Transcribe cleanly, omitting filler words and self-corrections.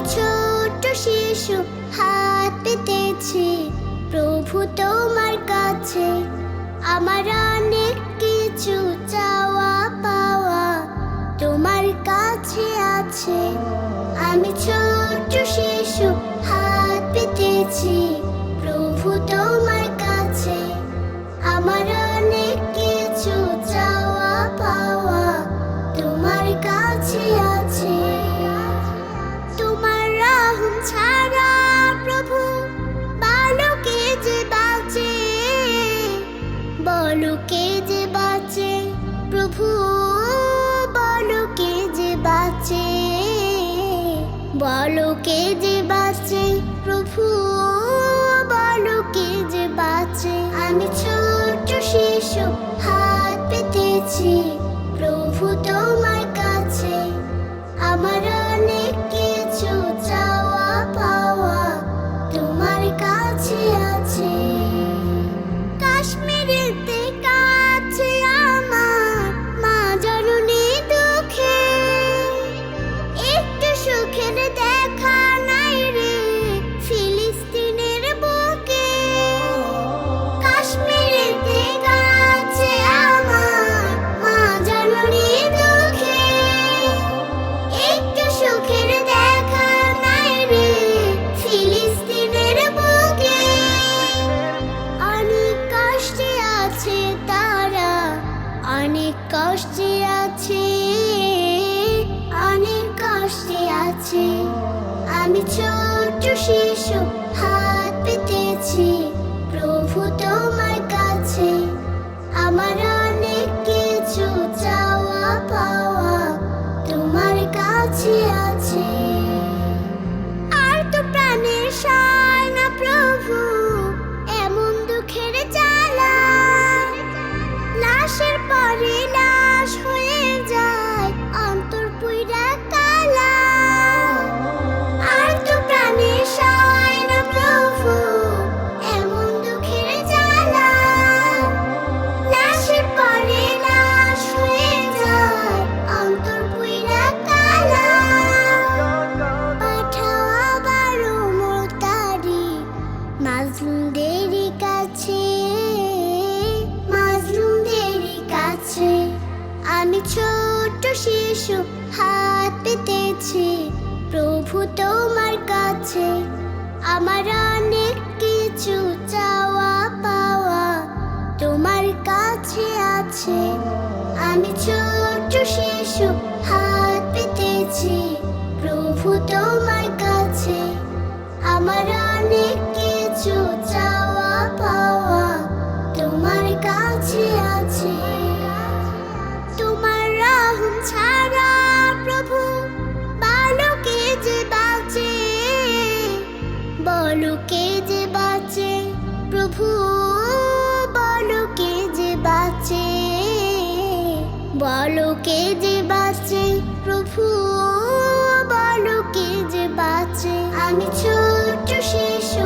ছোট্ট শিশু হাত পেতেছি প্রভু তোমার কাছে। আমার অনেক কিছু চাওয়া পাওয়া তোমার কাছে আছে। আমি ছোট্ট শিশু হাত পেতেছি প্রভু তোমার কাছে। আমার অনেক কিছু চাওয়া পাওয়া তোমার কাছে আছে। তোমার রহম ছাড়া প্রভু বলো কে যে বাঁচে, বলো কে যে বাঁচে প্রভু, বলো কে যে বাঁচে, বলো কে যে বাঁচে প্রভু, বলো কে যে বাঁচে। আমি ছোট্ট শিশু হাত পেতেছি প্রভু তোমার কাছে। আমার অনেক কিছু চাওয়া পাওয়া তোমার কাছে আছে। কাশ্মীরেতে কাছে আমার মা জননী দুঃখে, একটু সুখের দেখা নাই রে ফিলিস্তিনের বুকে। কাশ্মীরেতে কাছে আমার মা জননী দুঃখে, একটু সুখের দেখা নাই রে ফিলিস্তিনের বুকে। অনেক কষ্টে আছে তারা, অনেক কষ্টে আছে, অনেক কষ্টে আছে। আমি ছোট্ট শিশু হাত পেতেছি প্রভু তোমার কাছে। আমার অনেক কিছু চাওয়া পাওয়া তোমার কাছে আছে। আর তো প্রাণের সয় না প্রভু এমন দুঃখের জ্বালা, লাশের পরে লাশ হয়ে যায় অন্তর পুইরা কালা। আর তো প্রাণের সয় না প্রভু এমন দুঃখের জ্বালা, লাশের পরে লাশ হয়ে যায় অন্তর পুইরা কালা। পাঠাও আবারও মোতারি মাজলুমদের কাছে, মাজলুমদের কাছে। আমি ছোট্ট শিশু হাত পেতেছি প্রভু তোমার কাছে। আমার অনেক কিছু চাওয়া পাওয়া তোমার কাছে আছে। আমি ছোট্ট শিশু হাত পেতেছি প্রভু তোমার কাছে। আমার অনেক কিছু চাওয়া পাওয়া তোমার কাছে আছে। তোমার রহম ছাড়া প্রভু বলো কে যে বাঁচে, বলো কে যে বাঁচে প্রভু, বলো কে যে বাঁচে, বলো কে যে বাঁচে প্রভু, বলো কে যে বাঁচে। আমি ছোট্ট শিশু